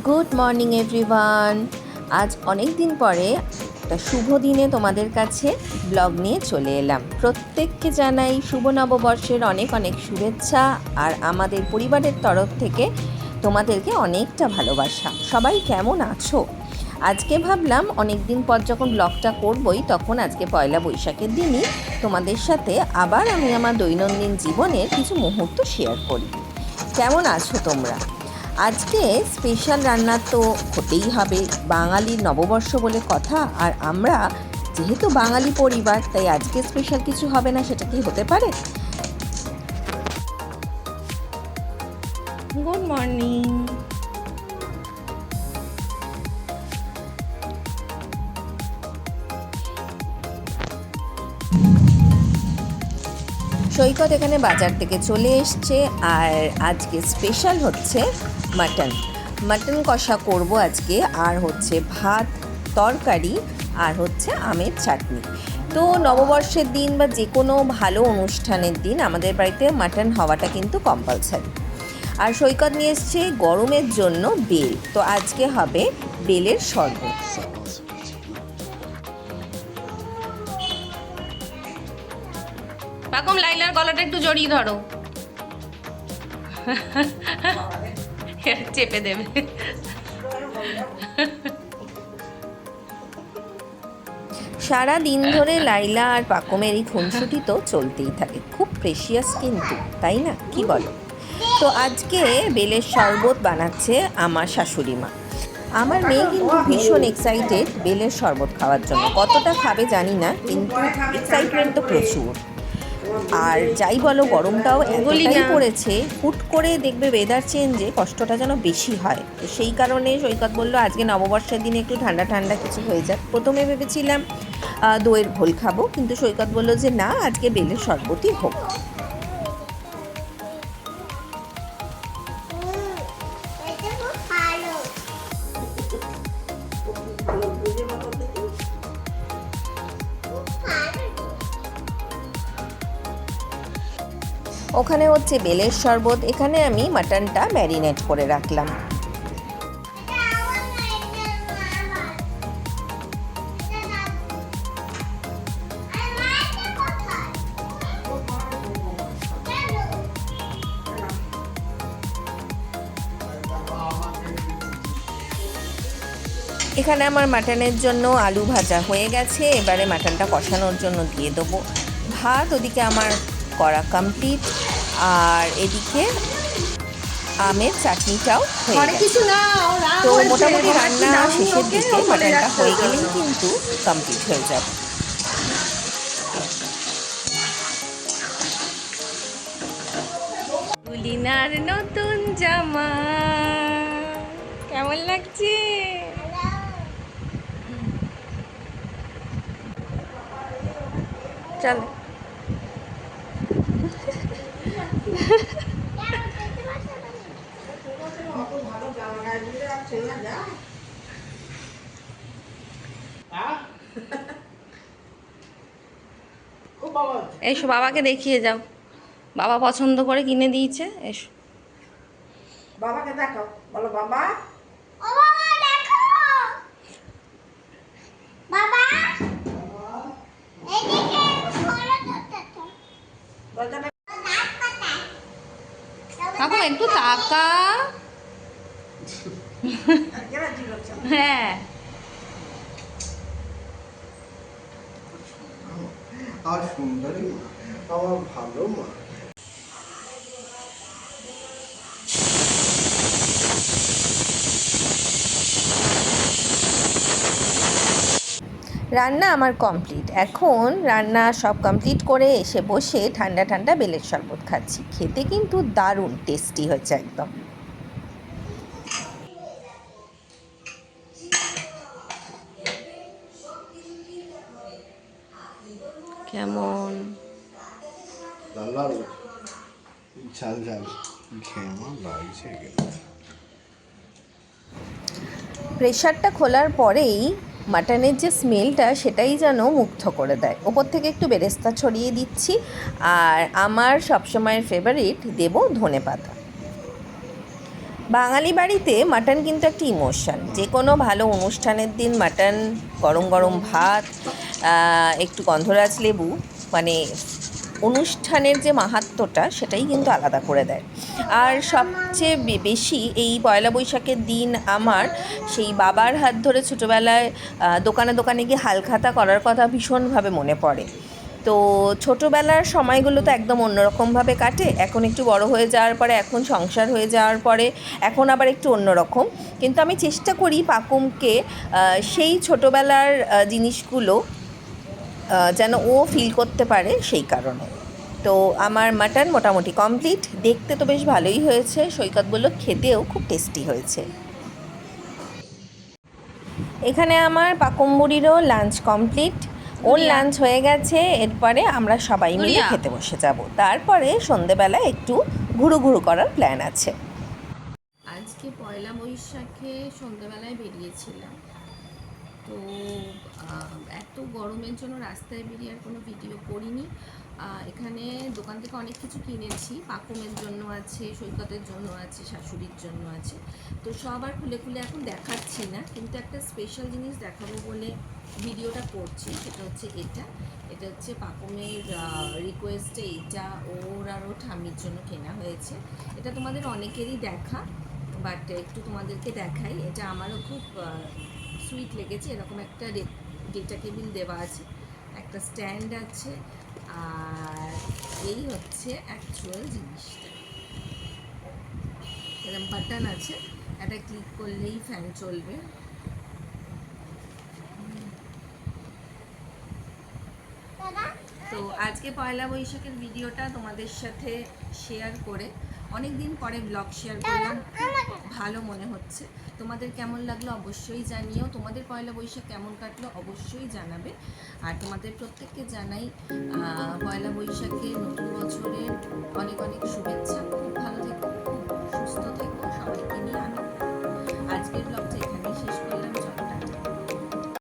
Good morning everyone. আজ অনেক দিন পরে একটা শুভ দিনে তোমাদের কাছে ব্লগ নিয়ে চলে এলাম। প্রত্যেককে জানাই শুভ নববর্ষের অনেক অনেক শুভেচ্ছা, আর আমাদের পরিবারের তরফ থেকে তোমাদেরকে অনেকটা ভালোবাসা। সবাই কেমন আছো? আজকে ভাবলাম অনেক দিন পর যখন ব্লগটা করবই, তখন আজকে পয়লা বৈশাখের দিনই তোমাদের সাথে আবার আমি আমার দৈনন্দিন জীবনের কিছু মুহূর্ত শেয়ার করি। কেমন আছো তোমরা? আজকে স্পেশাল রান্না তো হতেই হবে, বাঙালির নববর্ষ বলে কথা। আর আমরা যেহেতু বাঙালি পরিবার, তাই আজকে স্পেশাল কিছু হবে না, সেটা কি হতে পারে? Good morning. সৈকত এখানে বাজার থেকে চলে এসছে, আর আজকে স্পেশাল হচ্ছে মাটন কষা করব আজকে, আর হচ্ছে ভাত, তরকারি, আর হচ্ছে আমের চাটনি। তো নববর্ষের দিন বা যে কোনো ভালো অনুষ্ঠানের দিন আমাদের বাড়িতে মাটন হওয়াটা কিন্তু কম্পালসারি। আর সৈকত নিয়ে এসছে গরমের জন্য বেল, তো আজকে হবে বেলের শরবত। পাকম, লাইলার গলাটা একটু জড়িয়ে ধরো, চেপে দেবে। সারা দিন ধরে লাইলা আর পাকমের এই খুনসুটি তো চলতেই থাকে, খুব প্রেশিয়াস কিন্তু, তাই না? কি বলো? তো আজকে বেলের শরবত বানাচ্ছে আমার শাশুড়ি মা। আমার মেয়ে কিন্তু ভীষণ এক্সাইটেড বেলের শরবত খাওয়ার জন্য। কতটা খাবে জানি না, কিন্তু এক্সাইটমেন্ট তো প্রচুর। আর যাই বলো, গরমটাও এতটাই পড়েছে, হুট করে দেখবে ওয়েদার চেঞ্জে কষ্টটা যেন বেশি হয়। তো সেই কারণে সৈকত বললো আজকে নববর্ষের দিনে একটু ঠান্ডা ঠান্ডা কিছু হয়ে যাক। প্রথমে ভেবেছিলাম দইয়ের ঘোল খাবো, কিন্তু সৈকত বললো যে না, আজকে বেলের শরবতই হোক। ওখানে হচ্ছে বেলের শরবত, এখানে আমি মাটনটা ম্যারিনেট করে রাখলাম। এখানে আমার মাটনের জন্য আলু ভাজা হয়ে গেছে, এবারে মাটনটা কষানোর জন্য দিয়ে দেবো। ভাত ওদিকে আমার করা কমপ্লিট, আর এদিকে আমের চাটনিটাও হয়ে গেছে। তো মোটামুটি রান্না শেষের দিকে, মাটনটা হয়ে গেলেই কিন্তু কমপ্লিট হয়ে যাবে। তুলিনার নতুন জামা কেমন লাগছে? চল। এসো, বাবাকে দেখিয়ে যাও, বাবা পছন্দ করে কিনে দিয়েছে। এসো, বাবাকে দেখো, বলো বাবা। কাকু একটু তাকা। হ্যাঁ, আর সুন্দরী মা, আমার ভালো মা। রান্না আমার কমপ্লিট। এখন রান্না সব কমপ্লিট করে এসে বসে ঠান্ডা ঠান্ডা বেলের শরবত খাচ্ছি। খেতে কিন্তু দারুণ টেস্টি হয়েছে একদম। কেমন ঝাল ঝাল কেমন লাগছে? প্রেশারটা খোলার পরেই মাটনের যে স্মেলটা, সেটাই যেন মুগ্ধ করে দেয়। ওপর থেকে একটু বেরেস্তা ছড়িয়ে দিচ্ছি, আর আমার সবসময়ের ফেভারিট দেব ধনেপাতা। বাঙালি বাড়িতে মাটন কিন্তু একটা ইমোশন। যে কোনো ভালো অনুষ্ঠানের দিন মাটন, গরম গরম ভাত, একটু গন্ধরাজ লেবু, মানে অনুষ্ঠানের যে মাহাত্ম্যটা সেটাই কিন্তু আলাদা করে দেয়। আর সবচেয়ে বেশি এই পয়লা বৈশাখের দিন আমার সেই বাবার হাত ধরে ছোটোবেলায় দোকানে দোকানে গিয়ে হালখাতা করার কথা ভীষণভাবে মনে পড়ে। তো ছোটোবেলার সময়গুলো তো একদম অন্যরকমভাবে কাটে। এখন একটু বড় হয়ে যাওয়ার পরে, এখন সংসার হয়ে যাওয়ার পরে এখন আবার একটু অন্যরকম। কিন্তু আমি চেষ্টা করি পাকুমকে সেই ছোটোবেলার জিনিসগুলো যেন ও ফিল করতে পারে, সেই কারণে। তো আমার মাটন মোটামুটি কমপ্লিট। দেখতে তো বেশ ভালোই হয়েছে, সৈকত বলল খেতেও খুব টেস্টি হয়েছে। এখানে আমার পাকুম্বুড়িরও লাঞ্চ কমপ্লিট। ওর লাঞ্চ হয়ে গেছে, এরপরে আমরা সবাই মিলে খেতে বসে যাব। তারপরে সন্ধেবেলা একটু ঘুরু ঘুরু করার প্ল্যান আছে। আজকে পয়লা বৈশাখে সন্ধেবেলায় বেরিয়েছিলাম, তো এত গরমের জন্য রাস্তায় বেরিয়ে আর কোনো ভিডিও করিনি। এখানে দোকান থেকে অনেক কিছু কিনেছি, পাকুমের জন্য আছে, সৈকতের জন্য আছে, শাশুড়ির জন্য আছে। তো সব আর খুলে খুলে এখন দেখাচ্ছি না, কিন্তু একটা স্পেশাল জিনিস দেখাবো বলে ভিডিওটা করছি। সেটা হচ্ছে এটা হচ্ছে পাকুমের রিকোয়েস্টে এটা ওর আর ওর ঠাম্মির জন্য কেনা হয়েছে। এটা তোমাদের অনেকেরই দেখা, বাট একটু তোমাদেরকে দেখাই। এটা আমারও খুব সুইট লেগেছে। এরকম একটা ডেটা কেবিল দেওয়া আছে, একটা স্ট্যান্ড আছে, আর এই হচ্ছে অ্যাকচুয়াল জিনিসটা। এরকম বাটন আছে, এটা ক্লিক করলেই ফ্যান চলবে। তো আজকে পয়লা বৈশাখের ভিডিওটা তোমাদের সাথে শেয়ার করে অনেক দিন পরে ব্লগ শেয়ার করলাম, ভালো মনে হচ্ছে। তোমাদের কেমন লাগলো অবশ্যই জানিও। তোমাদের পয়লা বৈশাখ কেমন কাটলো অবশ্যই জানাবে। আর তোমাদের প্রত্যেককে জানাই পয়লা বৈশাখে নতুন বছরের অনেক অনেক